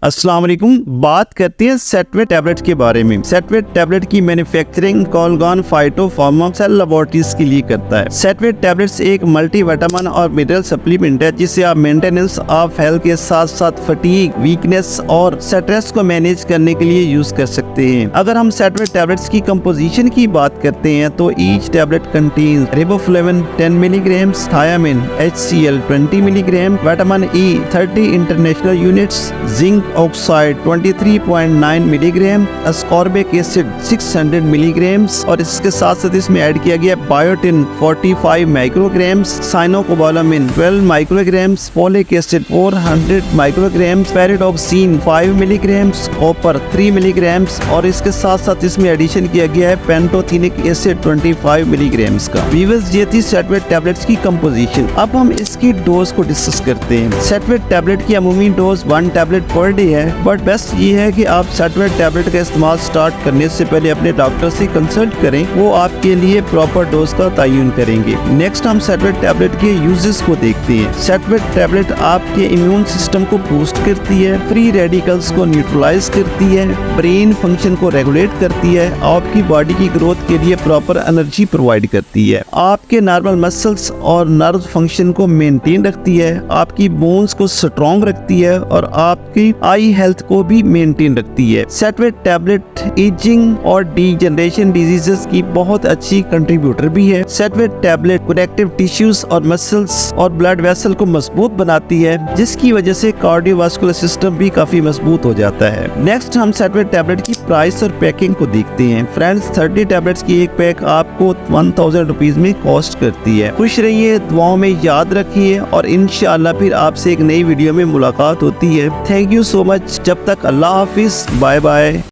अस्सलाम वालेकुम। बात करते हैं सेटवेट टैबलेट के बारे में। सेटवेट टैबलेट की manufacturing Colgon Phyto Pharma Cell Laboratories के लिए करता है। सेटवेट टैबलेट्स एक मल्टीविटामिन और मिनरल सप्लीमेंट है जिसे आप मेंटेनेंस ऑफ हेल्थ के साथ साथ फटीग, वीकनेस और स्ट्रेस को मैनेज करने के लिए यूज कर सकते हैं। अगर हम सेटवेट टैबलेट्स की कंपोजिशन की बात करते हैं तो each tablet contain riboflavin 10 milligram, thiamine HCl 20 milligram, vitamin E 30 international units, zinc oxide 23.9 milligram, ascorbic acid 600 milligram और इसके साथ साथ इसमें ऐड किया गया biotin 45 microgram, cyanocobalamin 12 microgram, folic acid 400 microgram, pyridoxine 5 milligram, copper 3 milligram और इसके साथ साथ इसमें एडिशन किया गया है पेंटोथेनिक एसिड 25 मिलीग्राम का। वीवर्स, ये थी सेटवेट टैबलेट्स की कंपोजिशन। अब हम इसकी डोज को डिस्कस करते हैं। सेटवेट टैबलेट की अमूमी डोज 1 टैबलेट पर डे है, बट बेस्ट ये है कि आप सेटवेट टैबलेट का इस्तेमाल स्टार्ट करने से पहले अपने डॉक्टर से कंसल्ट करें, वो आपके लिए प्रॉपर डोज का तयन करेंगे। नेक्स्ट हम सेटवेट टैबलेट के यूजेस को देखते हैं। सेटवेट टैबलेट आपके इम्यून सिस्टम को बूस्ट करती है, फ्री रेडिकल्स को न्यूट्रलाइज करती है, ब्रेन फंक्शन को रेगुलेट करती है, आपकी बॉडी की ग्रोथ के लिए प्रॉपर एनर्जी प्रोवाइड करती है, आपके नॉर्मल मसल्स और नर्व फंक्शन को मेंटेन रखती है, आपकी बोन्स को स्ट्रॉन्ग रखती है और आपकी आई हेल्थ को भी मेंटेन रखती है। सेटवेट टैबलेट एजिंग और डीजनरेशन डिजीजेस की बहुत अच्छी कंट्रीब्यूटर भी है। सेटवेट टैबलेट कनेक्टिव टिश्यूज और मसल्स और ब्लड वेसल को मजबूत बनाती है, जिसकी वजह से कार्डियोवास्कुलर सिस्टम भी काफी मजबूत हो जाता है। नेक्स्ट हम सेटवेट टैबलेट की प्राइस और पैकिंग को देखते हैं। फ्रेंड्स, 30 टैबलेट्स की एक पैक आपको 1000 रुपीज में कॉस्ट करती है। खुश रहिए, दुआओं में याद रखिए और इंशाअल्लाह फिर आपसे एक नई वीडियो में मुलाकात होती है। Thank you so much. जब तक अल्लाह हाफिज, बाय बाय।